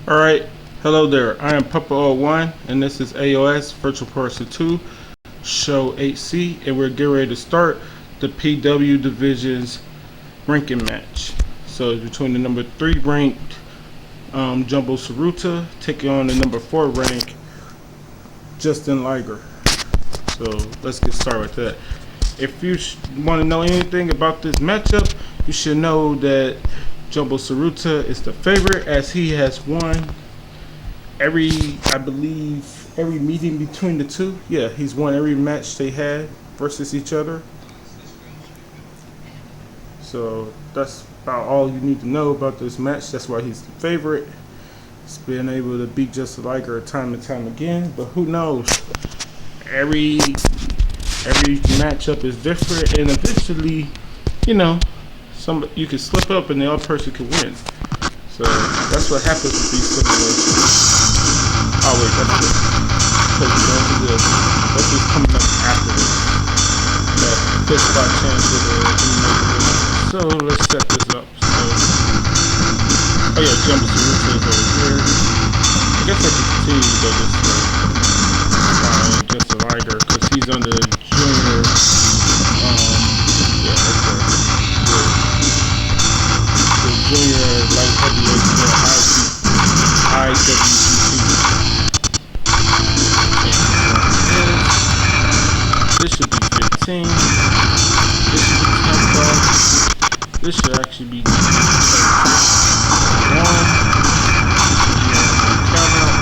Alright, hello there. I am Papa01 and this is AOS Virtual Person 2 Show 8C, and we're getting ready to start the PW Division's ranking match. So it's between the number 3 ranked Jumbo Tsuruta taking on the number 4 ranked Justin Liger. So let's get started with that. If you want to know anything about this matchup, you should know that Jumbo Tsuruta is the favorite, as he has won every meeting between the two. Yeah, he's won every match they had versus each other. So that's about all you need to know about this match. That's why he's the favorite. He's been able to beat Justin Liger time and time again, but who knows? Every matchup is different, and eventually, you know, you can slip up and the other person can win. So that's what happens with these simulations. Oh wait, that's it. That's what's coming up after this. That fifth spot chance with the So let's set this up. Oh yeah, Jumbo Tsuruta is over here. I guess I can continue to go this way. Justin Liger, because he's on the junior. Yeah, okay. The junior light heavyweight IWGP. This should be 15. This should be 10. This should actually be 1. This should be on count out.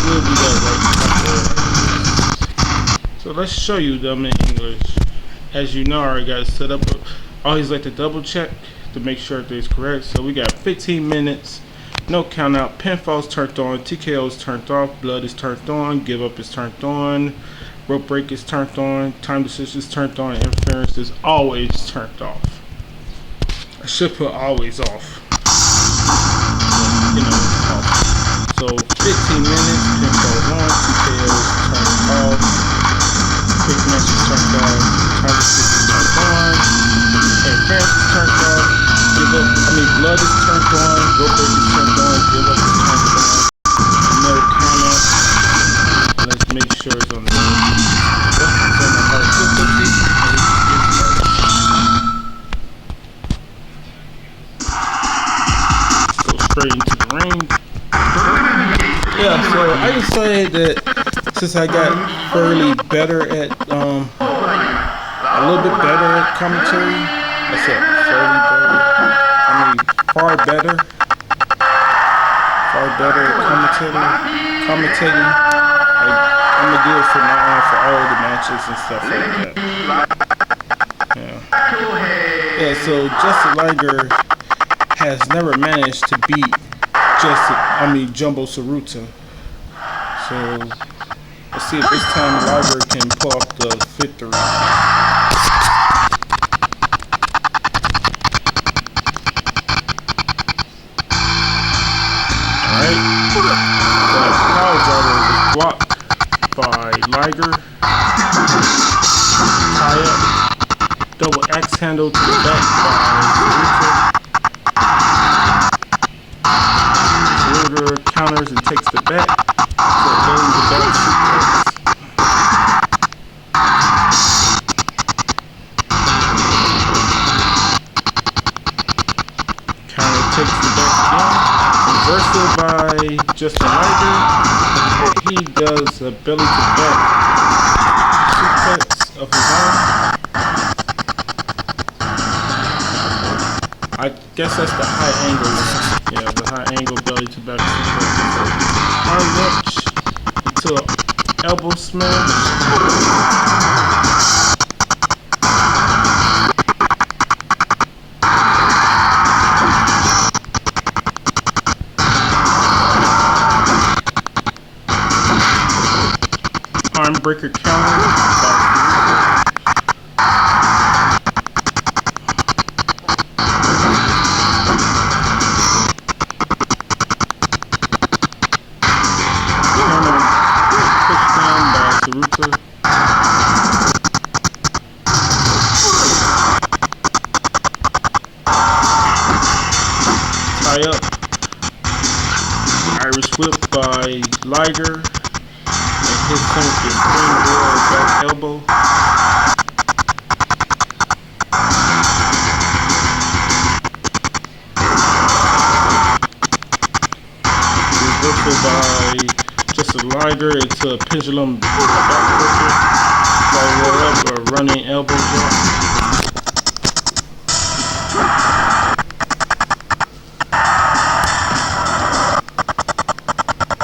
We'll do that right. So let's show you them in English. As you know, I already got it set up. I always like to double check to make sure everything's correct. So we got 15 minutes, no count out, pinfall's turned on, TKO is turned off, blood is turned on, give up is turned on, rope break is turned on, time decision is turned on, interference is always turned off. I should put always off. You know, off. So 15 minutes, pinfall's on, TKO is turned off, quick match is turned off, time decision is turned on, interference is turned off, blood is turned on, rope break is turned on, give up is turned on, no count out. Let's make sure it's on the hard frequency. Go straight into the ring. Yeah, so I decided that since I got fairly better at a little bit better at commentary. I said fairly better. Far better at commentating. I'm gonna do it from now on for all the matches and stuff like that. Yeah, so Justin Liger has never managed to beat Jumbo Tsuruta. So let's see if this time Liger can pull off the victory. Blocked by Liger. Tie up. Double axe handle to the back by Tsuruta. Tsuruta counters and takes the back. So getting the back suplex. Counter takes the back again. Reversal by Justin Liger. He does a belly to back suplex of his arm. I guess that's the high angle. Yeah, the high angle belly to back suplex. Arm wrench into elbow smash. Arm breaker counter. Push down by Tsuruta. tie up. Irish whip by Liger. And hits him with the springboard back elbow. Reversal by Justin Liger into a pendulum backbreaker. Follow up a running elbow drop.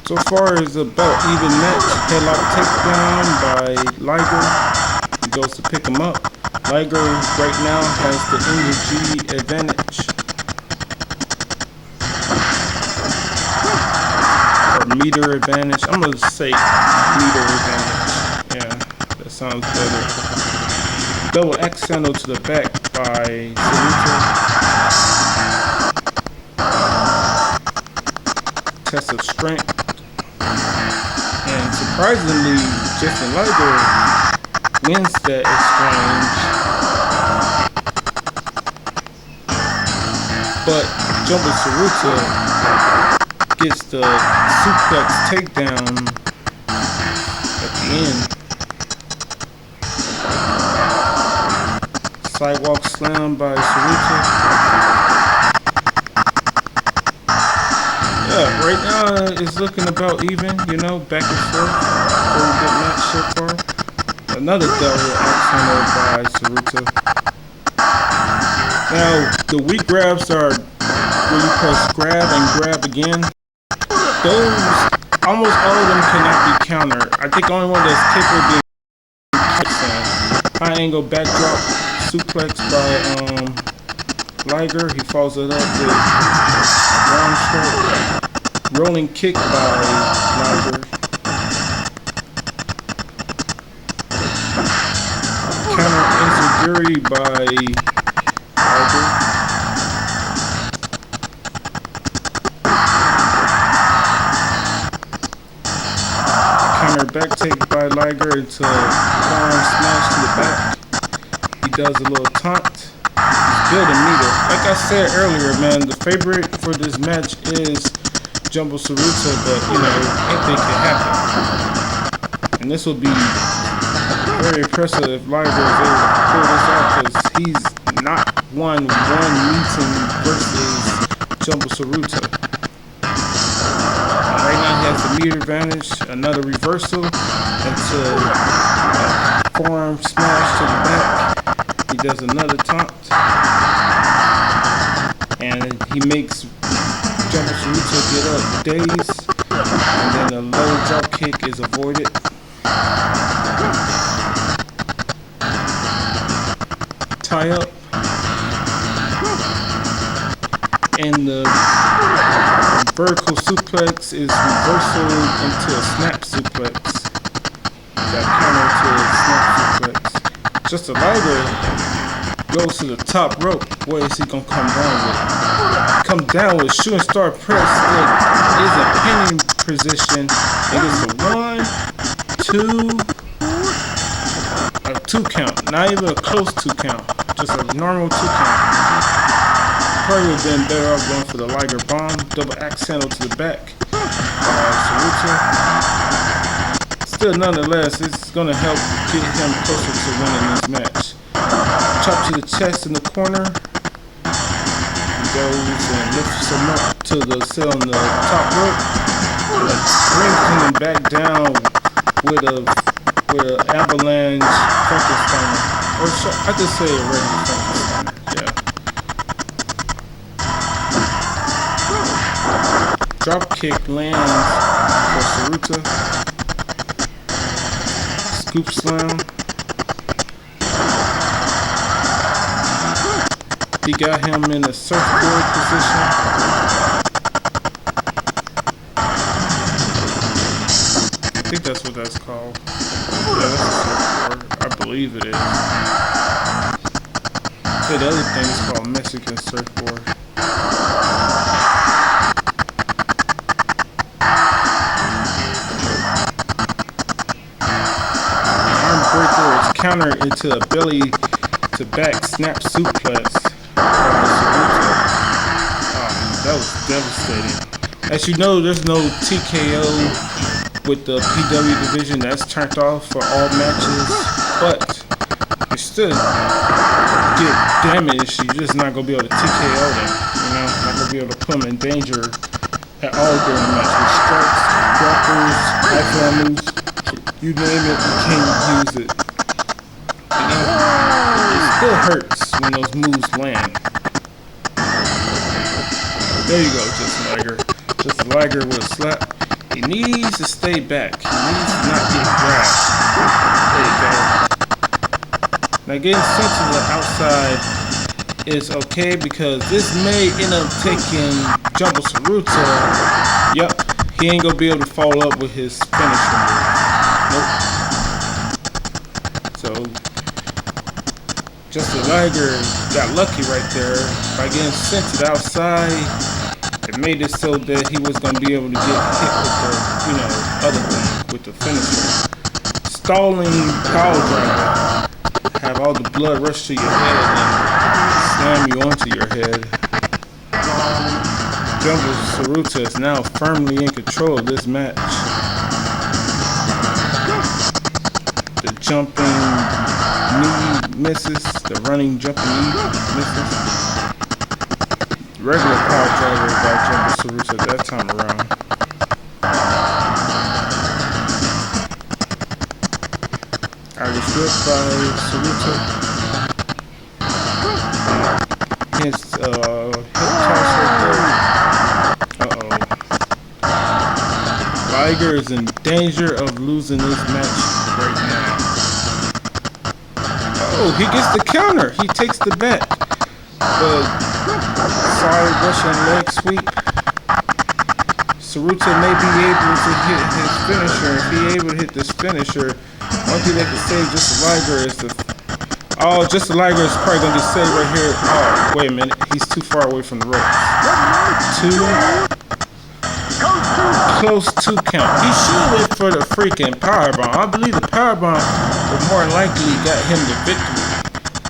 So far is about even match. Headlock takedown by Liger. He goes to pick him up. Liger right now has the energy advantage. Or meter advantage. I'm going to say meter advantage. Yeah, that sounds better. Double X handle to the back by Saluta. Test of strength. And surprisingly, Justin Liger wins that exchange. But Jumbo Tsuruta gets the suplex takedown at the end. Sidewalk slam by Tsuruta. Yeah, right now it's looking about even, you know, back and forth. Very good match so far. Another double axe handle by Tsuruta. Now, the weak grabs are where you press grab and grab again. Those, almost all of them cannot be countered. I think the only one that's capable of being kickstand. High angle backdrop suplex by Liger. He follows it up with ground stroke. Rolling kick by Liger. Counter enziguri by Liger. Counter back take by Liger into forearm smash to the back. He does a little taunt. He's building meter. Like I said earlier, man, the favorite for this match is Jumbo Tsuruta, but you know, anything can happen. And this will be very impressive if Liger is able to pull this off, because he's not won one meeting versus Jumbo Tsuruta. Right now he has the meter advantage, another reversal into forearm smash to the back. He does another taunt. And he makes Jumbo Tsuruta get up dazed, and then a low drop kick is avoided. Tie up, and the vertical suplex is reversal into a snap suplex. That counter to a snap suplex. Just a Liger goes to the top rope. What is he gonna come down with? Come down with shooting star press. It is a pinning position. It is a 2 count. Not even a close 2 count. Just a normal 2 count. Probably would have been better off going for the Liger bomb. Double axe handle to the back. Tsuruta. Still, nonetheless, it's going to help get him closer to winning this match. Chop to the chest in the corner. Goes and lifts him up to the cell on the top rope. Brings him back down with a avalanche Frankenstein. Or I just say a regular Frankenstein. Yeah. Drop kick lands for Tsuruta. Scoop slam. He got him in a surfboard position. I think that's what that's called. Yeah, that's a surfboard. I believe it is. So the other thing is called Mexican surfboard. Arm breaker is countered into a belly to back snap suplex. That was devastating. As you know, there's no TKO with the PW division. That's turned off for all matches, but you still get damaged. You're just not gonna be able to TKO them. You know, not gonna be able to put them in danger at all during the match. With strikes, grapples, high moves, you name it, you can't use it. You know, it still hurts when those moves land. There you go, Justin Liger. Justin Liger with a slap. He needs to stay back. He needs to not get grabbed. There you go. Now getting sent to the outside is okay because this may end up taking Jumbo Tsuruta. Yep, he ain't gonna be able to follow up with his finisher move. Nope. So Justin Liger got lucky right there by getting sent to the outside. It made it so that he was gonna be able to get hit with the, other thing, with the finisher. Stalling power driver. Have all the blood rush to your head and slam you onto your head. Jumbo Tsuruta is now firmly in control of this match. The jumping knee misses. The running jumping knee misses. Regular power driver by Jumbo Tsuruta that time around. Irish whip by Tsuruta. His hip toss right there. Liger is in danger of losing this match right now. Oh, he gets the counter. He takes the bet. But sorry, Russian leg sweep. Tsuruta may be able to hit his finisher. If he able to hit this finisher, one thing they can save Justin Liger is the... Oh, Justin Liger is probably going to get saved right here. Oh, wait a minute. He's too far away from the ropes. Close to count. He should wait for the freaking powerbomb. I believe the powerbomb would more likely got him the victory.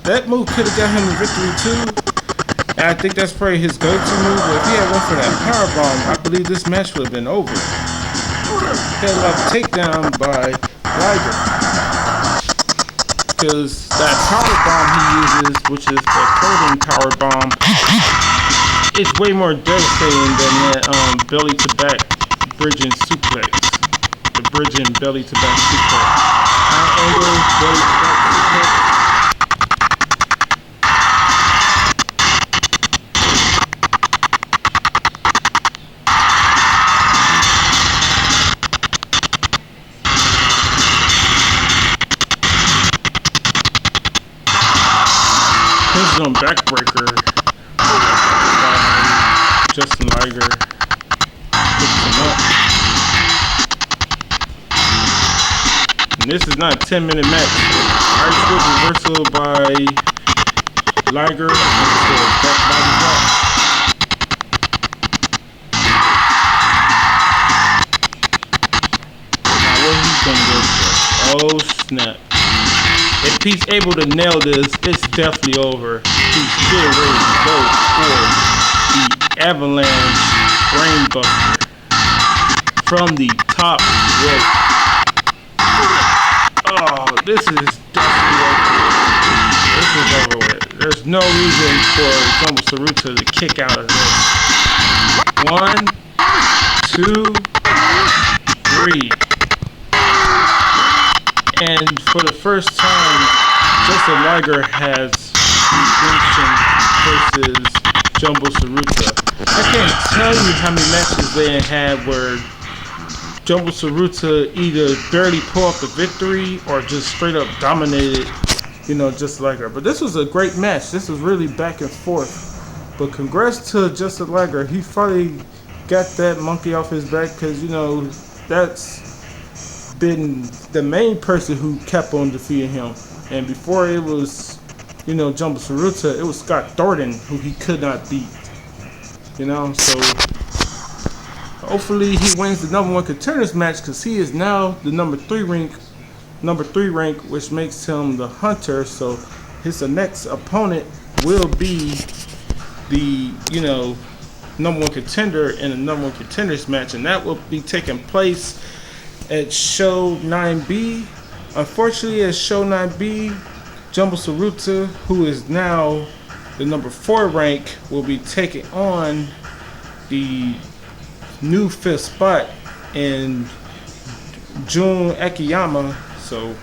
That move could have got him the victory too. And I think that's probably his go-to move. But if he had went for that powerbomb, I believe this match would have been over. Headlock takedown by Liger. Because that power bomb he uses, which is the floating power bomb, is way more devastating than that belly to back bridging suplex. The bridging belly to back suplex. High angle belly to back suplex. On backbreaker by Justin Liger picks him up. And this is not a 10-minute match. Irish whip reversal by Liger into a back body drop. Now what he's gonna go for? Oh snap. If he's able to nail this, it's definitely over. He's getting ready to go for the Avalanche Brainbuster from the top rope. Oh, this is definitely over. This is over with. There's no reason for Jumbo Tsuruta to kick out of this. 1, 2, 3. And for the first time, Justin Liger has redemption versus Jumbo Tsuruta. I can't tell you how many matches they had where Jumbo Tsuruta either barely pulled off the victory or just straight up dominated, Justin Liger. But this was a great match. This was really back and forth. But congrats to Justin Liger. He finally got that monkey off his back because, that's been the main person who kept on defeating him. And before it was, Jumbo Tsuruta, it was Scott Thornton who he could not beat. So hopefully he wins the number 1 contenders match because he is now the number 3 rank, which makes him the hunter. So his next opponent will be the, number one contender in a number one contenders match, and that will be taking place at Show 9B. Unfortunately, at Show 9B, Jumbo Tsuruta, who is now the number 4 rank, will be taking on the new 5th spot in Jun Akiyama. So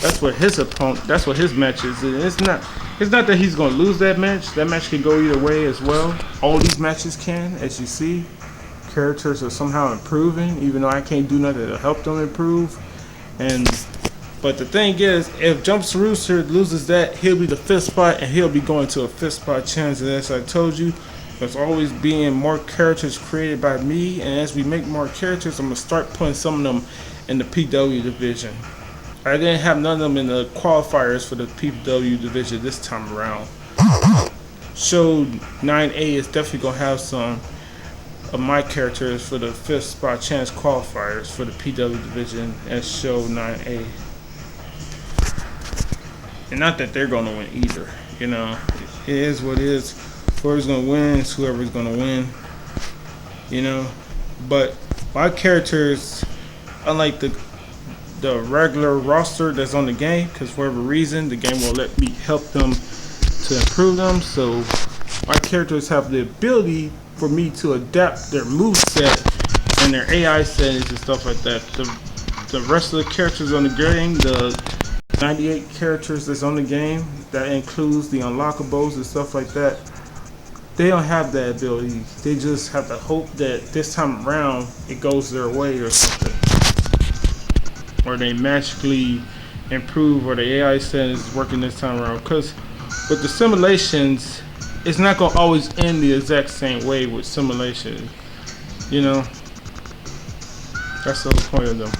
that's what his opponent, that's what his match is. And it's not that he's going to lose that match. That match can go either way as well. All these matches can, as you see. Characters are somehow improving, even though I can't do nothing to help them improve. But the thing is, if Jumbo Tsuruta loses that, he'll be the 5th spot, and he'll be going to a 5th spot challenge. And as I told you, there's always being more characters created by me, and as we make more characters, I'm going to start putting some of them in the PW division. I didn't have none of them in the qualifiers for the PW division this time around. Show 9A is definitely going to have some of my characters for the 5th spot chance qualifiers for the PW division at Show 9A. And not that they're going to win either. You know, it is what it is. Whoever's going to win is whoever's going to win. You know, but my characters, unlike the regular roster that's on the game, because for whatever reason the game won't let me help them to improve them, so my characters have the ability for me to adapt their moveset and their AI settings and stuff like that. The rest of the characters on the game, the 98 characters that's on the game, that includes the unlockables and stuff like that, they don't have that ability. They just have to hope that this time around it goes their way or something, or they magically improve, or the AI settings is working this time around. Because with the simulations, it's not going to always end the exact same way with simulation. You know, that's the whole point of them.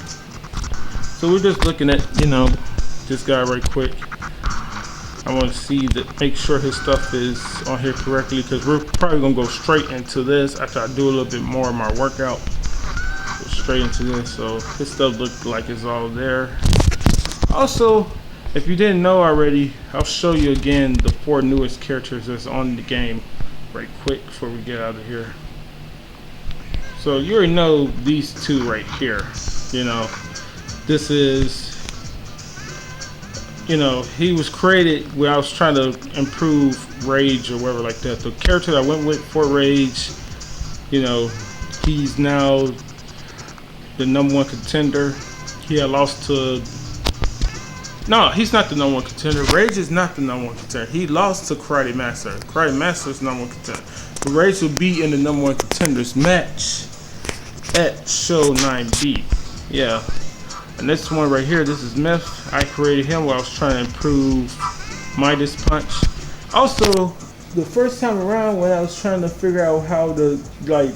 So we're just looking at, you know, this guy right quick. I want to see that, make sure his stuff is on here correctly, because we're probably going to go straight into this after I do a little bit more of my workout. Go straight into this, so his stuff looks like it's all there. Also, if you didn't know already, I'll show you again the 4 newest characters that's on the game right quick before we get out of here. So you already know these 2 right here. You know, this is, you know, he was created when I was trying to improve Rage or whatever like that. The character I went with for Rage, you know, he's now the number 1 contender. He had lost to, no, he's not the number 1 contender. Rage is not the number 1 contender. He lost to Karate Master. Karate Master is number 1 contender. But Rage will be in the number 1 contenders match at Show 9B. Yeah. And this one right here, this is Myth. I created him while I was trying to improve Midas Punch. Also, the first time around when I was trying to figure out how to like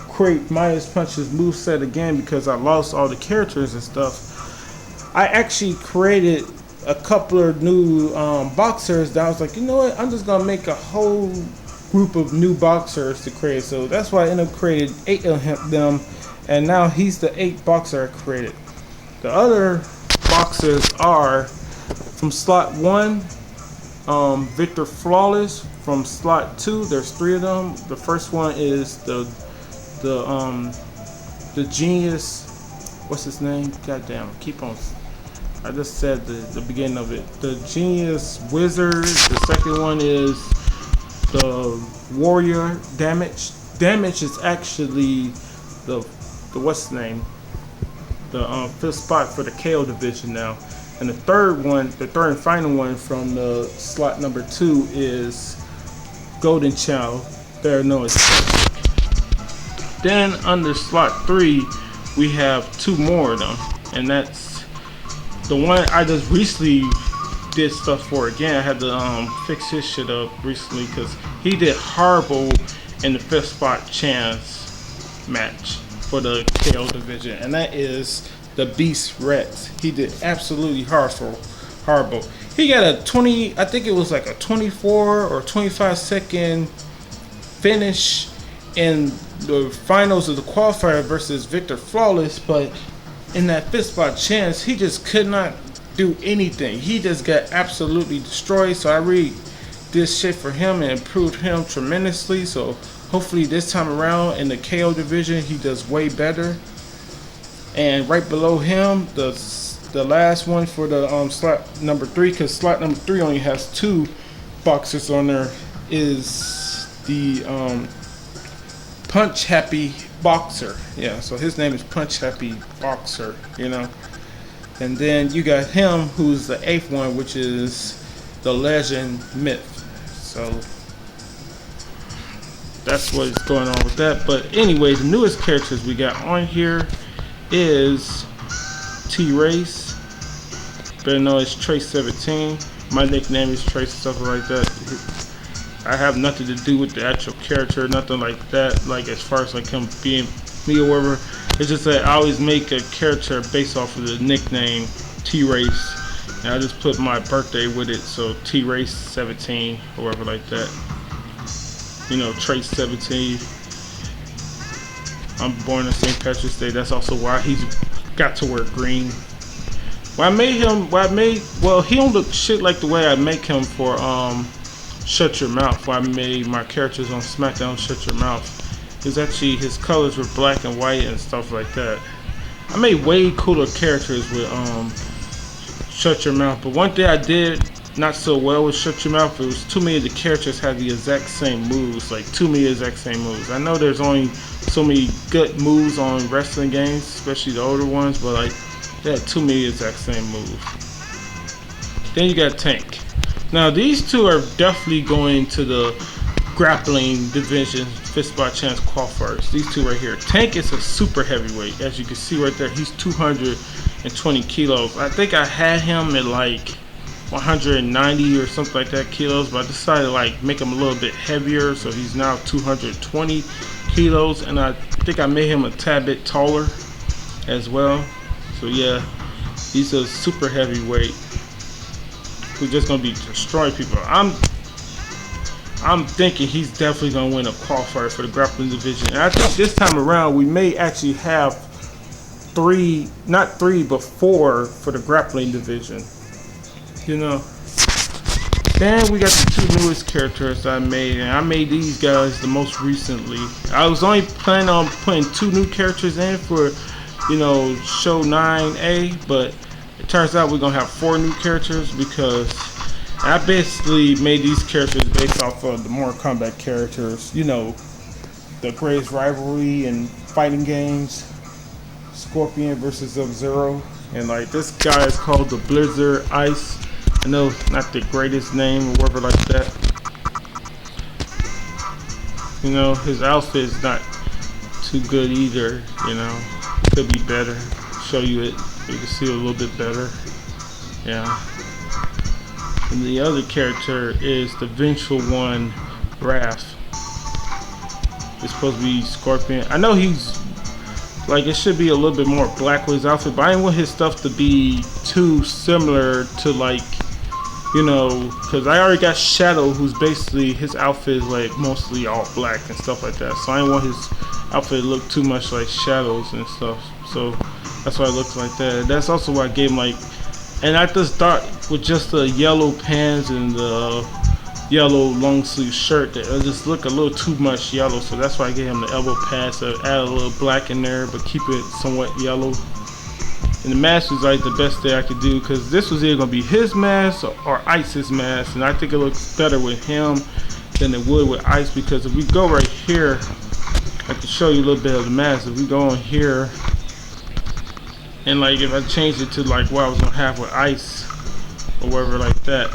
create Midas Punch's moveset again, because I lost all the characters and stuff, I actually created a couple of new boxers that I was like, you know what, I'm just gonna make a whole group of new boxers to create. So that's why I ended up creating 8 of them, and now he's the 8th boxer I created. The other boxers are from slot 1, Victor Flawless. From slot 2, there's 3 of them. The first one is the genius. What's his name? Goddamn, keep on. I just said the beginning of it. The genius wizard. The second one is the warrior damage. Damage is actually the what's the name? The 5th spot for the KO division now. And the third one, the third and final one from the slot number 2 is Golden Child. They're known as. Then under slot 3, we have 2 more of them, and that's the one I just recently did stuff for again. I had to fix his shit up recently because he did horrible in the 5th spot chance match for the KO division, and that is the Beast Rex. He did absolutely horrible. He got a 20, I think it was like a 24 or 25 second finish in the finals of the qualifier versus Victor Flawless, but in that 5th spot chance, he just could not do anything. He just got absolutely destroyed. So I really did shit for him and improved him tremendously. So hopefully this time around in the KO division he does way better. And right below him, the last one for the slot number 3, because slot number 3 only has 2 boxers on there, is the Punch Happy Boxer. Yeah, so his name is Punch Happy Boxer, you know. And then you got him, who's the 8th one, which is the Legend Myth. So that's what's going on with that. But anyway, the newest characters we got on here is T-Race, better known as Trace17. My nickname is Trace, stuff like that. I have nothing to do with the actual character, nothing like that, like as far as like him being me or whatever. It's just that I always make a character based off of the nickname T-Race, and I just put my birthday with it, so T-Race17 or whatever like that. You know, Trace17. I'm born on St. Patrick's Day. That's also why he's got to wear green. Well, he don't look shit like the way I make him for Shut Your Mouth. Why I made my characters on SmackDown Shut Your Mouth. It's actually, his colors were black and white and stuff like that. I made way cooler characters with Shut Your Mouth. But one thing I did not so well with Shut Your Mouth, it was too many of the characters had the exact same moves, like too many exact same moves. I know there's only so many good moves on wrestling games, especially the older ones, but like they had too many exact same moves. Then you got Tank. Now these two are definitely going to the grappling division, Fist by Chance qualifiers. These two right here. Tank is a super heavyweight, as you can see right there. He's 220 kilos. I think I had him at like 190 or something like that kilos, but I decided to like make him a little bit heavier, so he's now 220 kilos, and I think I made him a tad bit taller as well. So yeah, he's a super heavyweight who's just gonna be destroying people. I'm thinking he's definitely gonna win a qualifier for the grappling division, and I think this time around we may actually have 4 for the grappling division. You know. Then we got the 2 newest characters I made, and I made these guys the most recently. I was only planning on putting 2 new characters in for, you know, show 9A, but it turns out we're gonna have 4 new characters because I basically made these characters based off of the Mortal Kombat characters, you know, the greatest rivalry and fighting games, Scorpion versus Sub-Zero, and like this guy is called the Blizzard Ice. I know, not the greatest name or whatever like that. You know, his outfit is not too good either, you know. Could be better. Show you it. You can see it a little bit better. Yeah. And the other character is the Vengeful One, Wrath. It's supposed to be Scorpion. I know he's like, it should be a little bit more black with his outfit, but I didn't want his stuff to be too similar to like, you know, because I already got Shadow, who's basically, his outfit is like mostly all black and stuff like that. So I didn't want his outfit to look too much like Shadow's and stuff. So that's why it looks like that. That's also why I gave him like, and I just thought with just the yellow pants and the yellow long sleeve shirt that it just look a little too much yellow. So that's why I gave him the elbow pads, so add a little black in there but keep it somewhat yellow. And the mask was like the best thing I could do, because this was either going to be his mask or Ice's mask, and I think it looks better with him than it would with Ice, because if we go right here, I can show you a little bit of the mask. If we go on here, and like if I change it to like what I was going to have with Ice or whatever like that,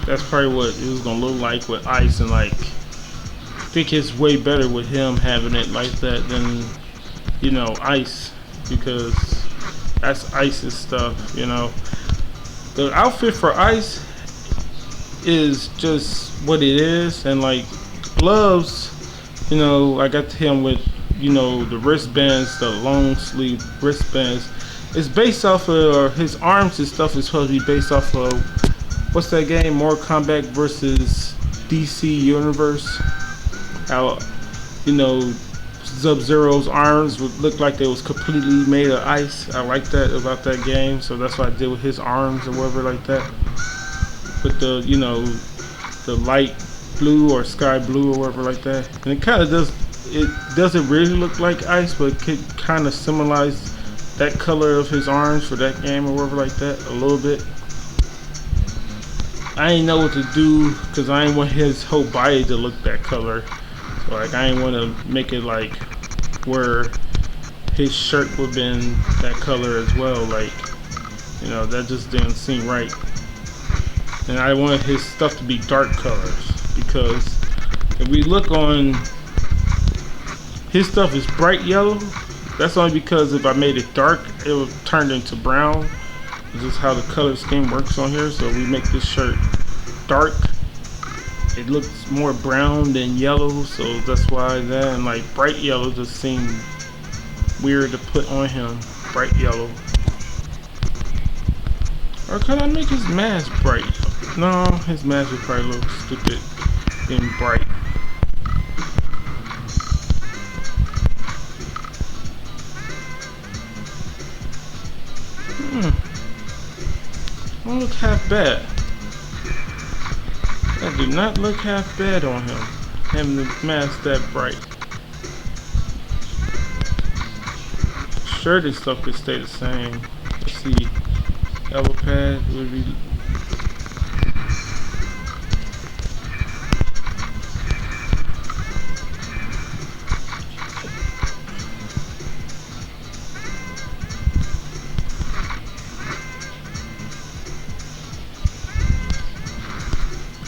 that's probably what it was going to look like with Ice. And like, I think it's way better with him having it like that than, you know, Ice, because that's Ice's stuff, you know. The outfit for Ice is just what it is, and like gloves, you know, I got him with, you know, the wristbands, the long sleeve wristbands. It's based off of, or his arms and stuff is supposed to be based off of, what's that game, Mortal Kombat versus DC Universe. How, you know, Sub-Zero's arms would look like they was completely made of ice. I like that about that game, so that's what I did with his arms or whatever like that. With the, you know, the light blue or sky blue or whatever like that. And it kind of does, it doesn't really look like ice, but it could kind of symbolize that color of his arms for that game or whatever like that a little bit. I ain't know what to do because I ain't want his whole body to look that color. So like I ain't want to make it like where his shirt would have been that color as well. Like, you know, that just didn't seem right. And I wanted his stuff to be dark colors because if we look on his stuff is bright yellow. That's only because if I made it dark, it would turn into brown. This is how the color scheme works on here. So we make this shirt dark. It looks more brown than yellow, so that's why that, and like bright yellow just seemed weird to put on him. Bright yellow. Or could I make his mask bright? No, his mask would probably look stupid being bright. Don't look half bad. That do not look half bad on him. Having the mask that bright. Shirt and stuff could stay the same. Let's see. Elbow pad would be.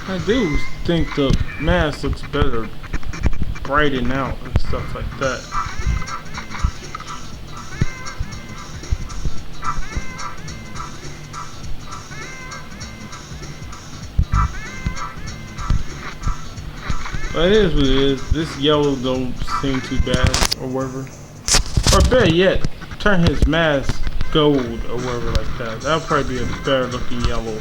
I do think the mask looks better brightened out and stuff like that. But it is what it is. This yellow don't seem too bad or whatever. Or better yet, turn his mask gold or whatever like that. That'll probably be a better looking yellow.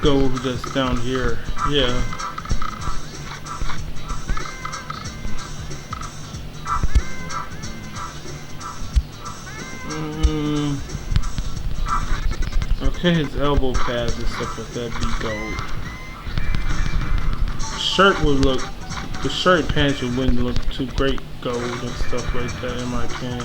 Gold that's down here. Yeah. Okay, his elbow pads and stuff like that be gold. Shirt would look, the shirt and pants wouldn't look too great gold and stuff like that in my opinion.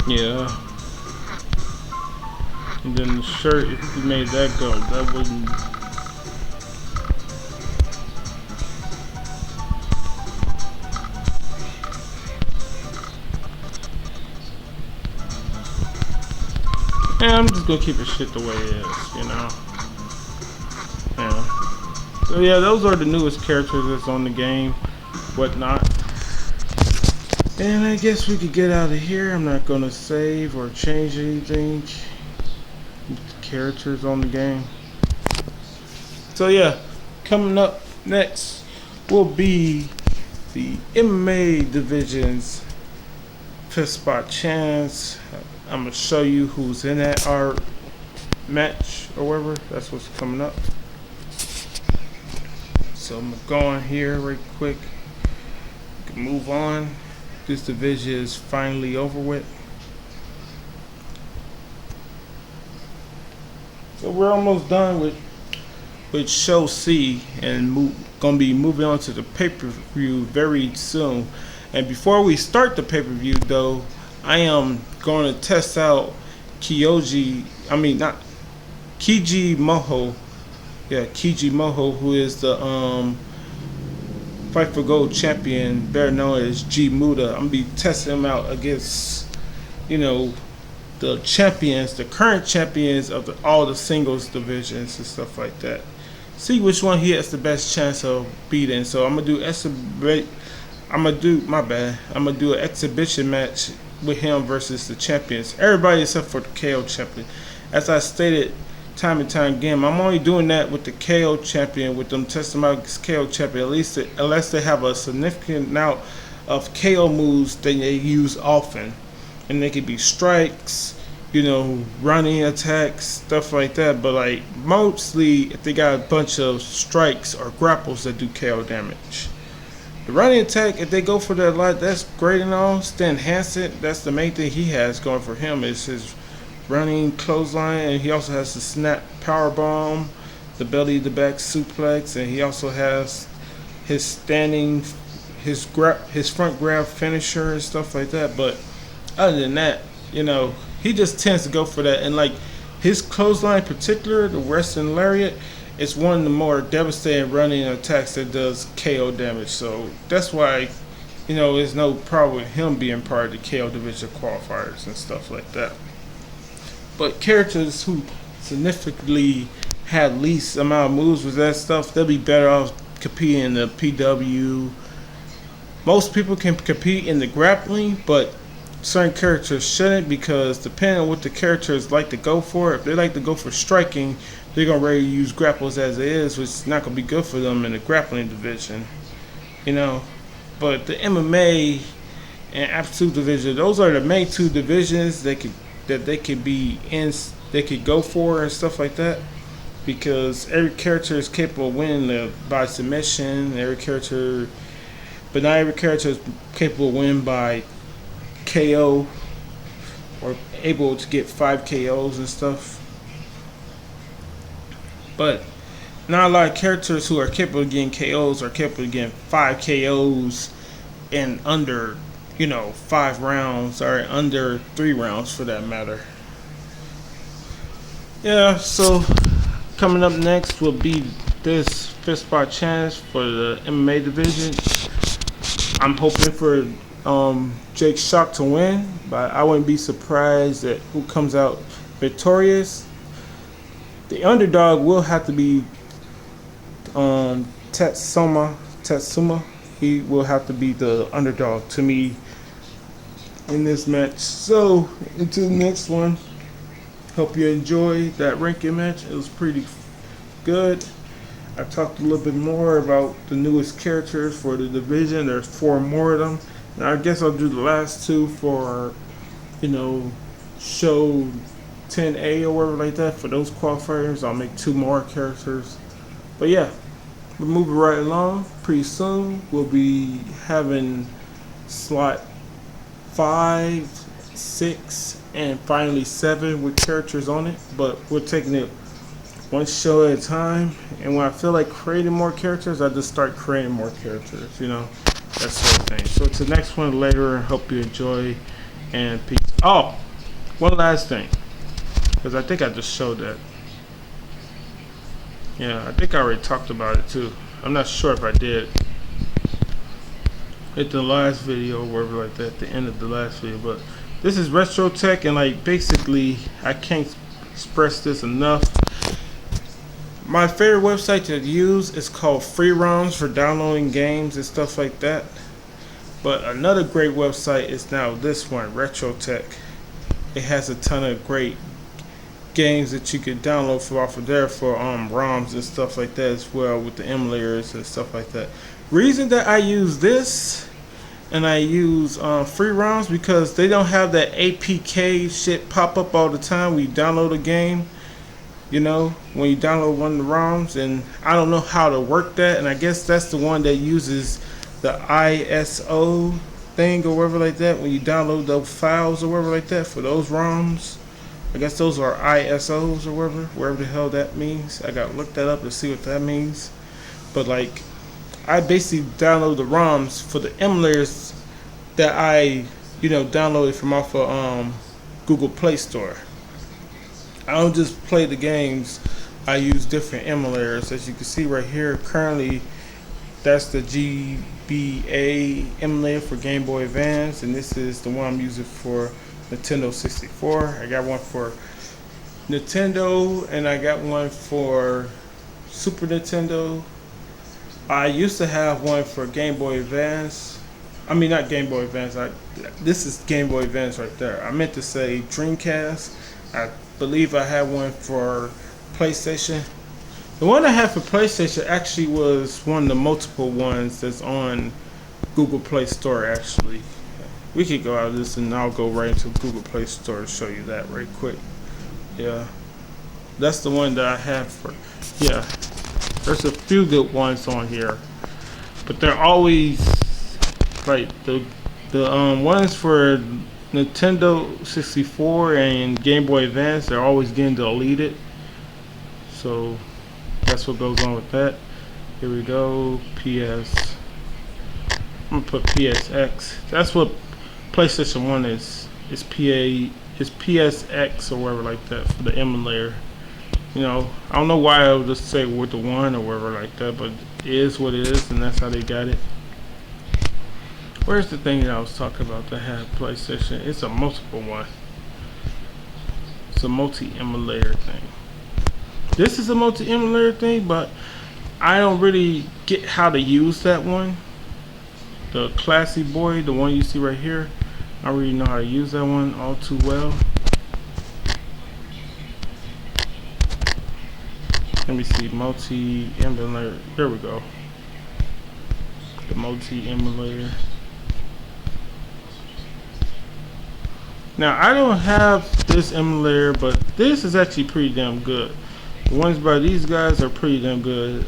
Yeah. And then the shirt, if we made that gold, that wouldn't. Yeah, I'm just gonna keep it shit the way it is, you know. Yeah. So yeah, those are the newest characters that's on the game, whatnot. And I guess we could get out of here. I'm not gonna save or change anything with the characters on the game. So yeah, coming up next will be the MMA divisions fifth spot chance. I'm gonna show you who's in that our match or whatever. That's what's coming up. So I'm gonna go on here right quick. We can move on. This division is finally over with. So we're almost done with show C and gonna be moving on to the pay-per-view very soon. And before we start the pay-per-view though, I am going to test out Kiji Moho. Yeah, Kiji Moho, who is the Fight for Gold champion, better known as G Muda. I'm gonna be testing him out against, you know, the champions, the current champions of all the singles divisions and stuff like that. See which one he has the best chance of beating. So I'm gonna do an exhibition match with him versus the champions. Everybody except for the KO champion. As I stated time and time again, I'm only doing that with the KO champion, with them testing out against KO champion, unless they have a significant amount of KO moves that they use often. and they could be strikes, running attacks, stuff like that. But like mostly, if they got a bunch of strikes or grapples that do KO damage. The running attack, if they go for that a lot, that's great and all. To enhance it, that's the main thing he has going for him is his running clothesline, and he also has the snap power bomb, the belly to back suplex, and he also has his standing, his front grab finisher and stuff like that. But other than that, he just tends to go for that. And like his clothesline in particular, the Western Lariat, it's one of the more devastating running attacks that does KO damage. So that's why, there's no problem with him being part of the KO division qualifiers and stuff like that. But characters who significantly had least amount of moves with that stuff, they'll be better off competing in the PW. Most people can compete in the grappling, but certain characters shouldn't, because depending on what the characters like to go for, if they like to go for striking, they're going to ready to use grapples as it is, which is not going to be good for them in the grappling division. But the MMA and Absolute division, those are the main two divisions that they could be in, they could go for and stuff like that, because every character is capable of winning by submission, but not every character is capable of winning by KO or able to get 5 KOs and stuff. But not a lot of characters who are capable of getting KOs are capable of getting 5 KOs in under 5 rounds, or under 3 rounds for that matter. Yeah, so coming up next will be this fifth spot chance for the MMA division. I'm hoping for Jake Shock to win, but I wouldn't be surprised at who comes out victorious. The underdog will have to be Tatsuma. He will have to be the underdog to me in this match. So, into the next one. Hope you enjoyed that ranking match. It was pretty good. I talked a little bit more about the newest characters for the division. There's 4 more of them. And I guess I'll do the last 2 for, show 10A or whatever like that. For those qualifiers, I'll make 2 more characters. But yeah, we're moving right along. Pretty soon, we'll be having slot 5, 6, and finally 7 with characters on it. But we're taking it one show at a time. And when I feel like creating more characters, I just start creating more characters, that sort of thing. So to the next one later, hope you enjoy, and peace. Oh, one last thing, because I think I just showed that. Yeah, I think I already talked about it too. I'm not sure if I did at the last video or whatever like that, at the end of the last video. But this is Retro Tech, and like basically I can't express this enough. My favorite website to use is called Free Roams for downloading games and stuff like that. But another great website is now this one, Retro Tech. It has a ton of great games that you can download off of there for ROMs and stuff like that as well, with the emulators and stuff like that. Reason that I use this and I use Free Roams, because they don't have that APK shit pop up all the time when you download a game. When you download one of the ROMs, and I don't know how to work that, and I guess that's the one that uses the ISO thing or whatever like that when you download those files or whatever like that for those ROMs. I guess those are ISOs or whatever the hell that means. I gotta look that up to see what that means. But like, I basically download the ROMs for the emulators that I, downloaded from off of Google Play Store. I don't just play the games, I use different emulators. As you can see right here, currently that's the GBA emulator for Game Boy Advance, and this is the one I'm using for Nintendo 64. I got one for Nintendo, and I got one for Super Nintendo. I used to have one for Game Boy Advance. I mean, not Game Boy Advance. This is Game Boy Advance right there. I meant to say Dreamcast. I believe I had one for PlayStation. The one I had for PlayStation actually was one of the multiple ones that's on Google Play Store actually. We could go out of this and I'll go right into Google Play Store to show you that right quick. Yeah, that's the one that I have for. Yeah, there's a few good ones on here, but they're always like the ones for Nintendo 64 and Game Boy Advance. They're always getting deleted, so that's what goes on with that. Here we go. PS. I'm gonna put PSX. That's what PlayStation 1 is. It's PSX or whatever like that for the emulator. You know, I don't know why I would just say with the 1 or whatever like that, but it is what it is, and that's how they got it. Where's the thing that I was talking about that had PlayStation? It's a multiple one. It's a multi-emulator thing. This is a multi-emulator thing, but I don't really get how to use that one. The Classy Boy, the one you see right here. I don't really know how to use that one all too well. Let me see, multi-emulator. There we go. The multi-emulator. Now I don't have this emulator, but this is actually pretty damn good. The ones by these guys are pretty damn good.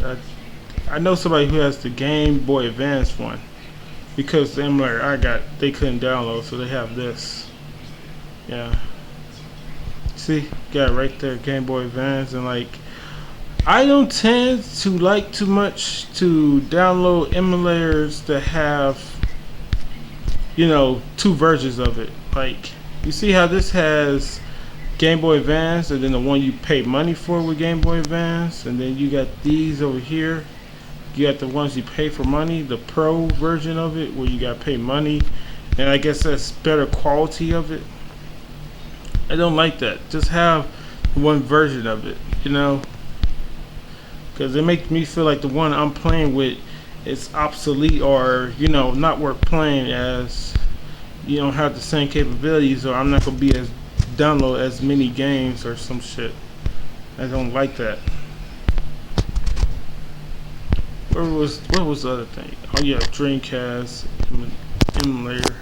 I know somebody who has the Game Boy Advance one, because the emulator I got, they couldn't download, so they have this. Yeah. See, got it right there, Game Boy Advance, and like, I don't tend to like too much to download emulators that have, you know, two versions of it. Like, you see how this has Game Boy Advance, and then the one you pay money for with Game Boy Advance, and then you got these over here. You got the ones you pay for money, the pro version of it, where you got to pay money, and I guess that's better quality of it. I don't like that. Just have one version of it, you know, because it makes me feel like the one I'm playing with is obsolete, or, you know, not worth playing, as you don't have the same capabilities, or I'm not gonna be as download as many games or some shit. I don't like that. What was the other thing? Oh yeah, Dreamcast emulator,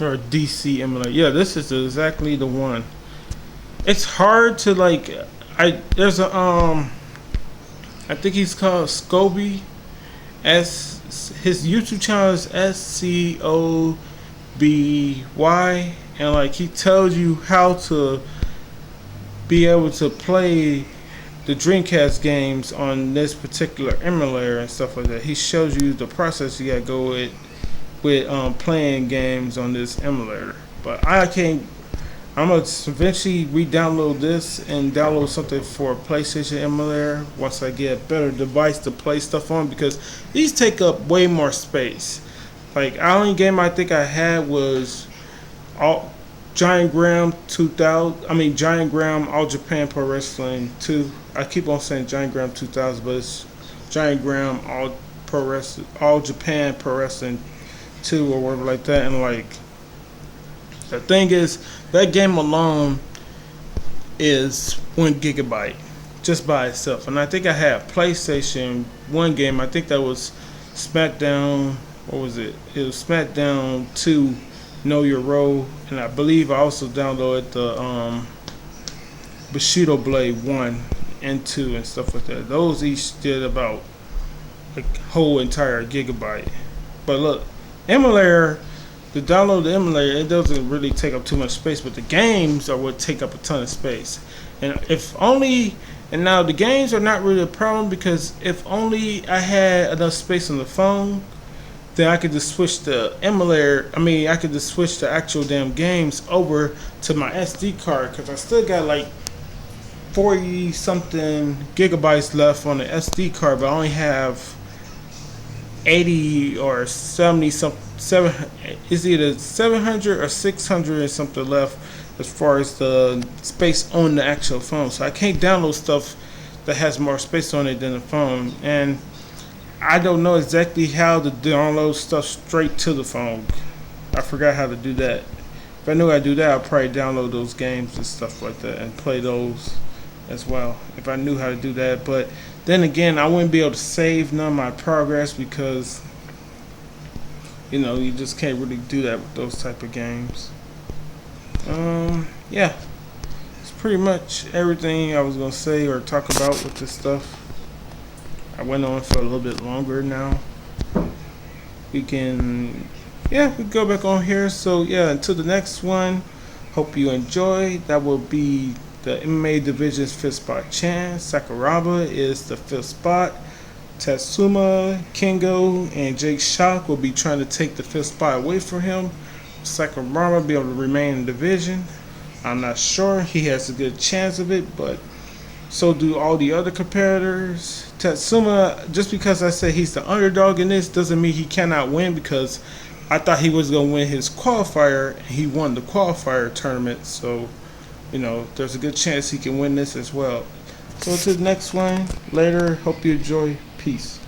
or DC emulator. Yeah, this is exactly the one. It's hard to like. There's a I think he's called Scoby. His YouTube channel is SCOBY, and like he tells you how to be able to play the Dreamcast games on this particular emulator and stuff like that. He shows you the process you gotta go with playing games on this emulator. But I can't. I'm gonna eventually re-download this and download something for PlayStation emulator once I get a better device to play stuff on, because these take up way more space. Like, the only game I think I had was Giant Graham 2000. I mean Giant Graham All Japan Pro Wrestling 2. I keep on saying Giant Graham 2000, but it's Giant Graham All Japan Pro Wrestling 2 or whatever like that. And like, the thing is, that game alone is 1 gigabyte just by itself. And I think I had PlayStation 1 game. I think that was SmackDown. What was it? It was SmackDown 2, Know Your Role. And I believe I also downloaded the Bushido Blade 1 and 2 and stuff like that. Those each did about a whole entire gigabyte. But look, emulator. To download the emulator, it doesn't really take up too much space, but the games are what take up a ton of space. And now the games are not really a problem, because if only I had enough space on the phone, then I could just switch the emulator. I mean, I could just switch the actual damn games over to my SD card, because I still got like 40 something gigabytes left on the SD card, but I only have 80 or 70 something. It's either 700 or 600 and something left as far as the space on the actual phone. So I can't download stuff that has more space on it than the phone, and I don't know exactly how to download stuff straight to the phone. I forgot how to do that. If I knew how to do that, I'd probably download those games and stuff like that and play those as well, if I knew how to do that. But then again, I wouldn't be able to save none of my progress, because You know, you just can't really do that with those type of games. Yeah, it's pretty much everything I was gonna say or talk about with this stuff. I went on for a little bit longer now. We can, yeah, we go back on here. So yeah, until the next one. Hope you enjoy. That will be the MMA Division's fifth spot champ. Sakuraba is the fifth spot. Tatsuma, Kingo, and Jake Shock will be trying to take the fifth spot away from him. Sakuraba will be able to remain in the division. I'm not sure. He has a good chance of it, but so do all the other competitors. Tatsuma, just because I say he's the underdog in this doesn't mean he cannot win, because I thought he was going to win his qualifier. He won the qualifier tournament, so, you know, there's a good chance he can win this as well. So to the next one, later. Hope you enjoy. Peace.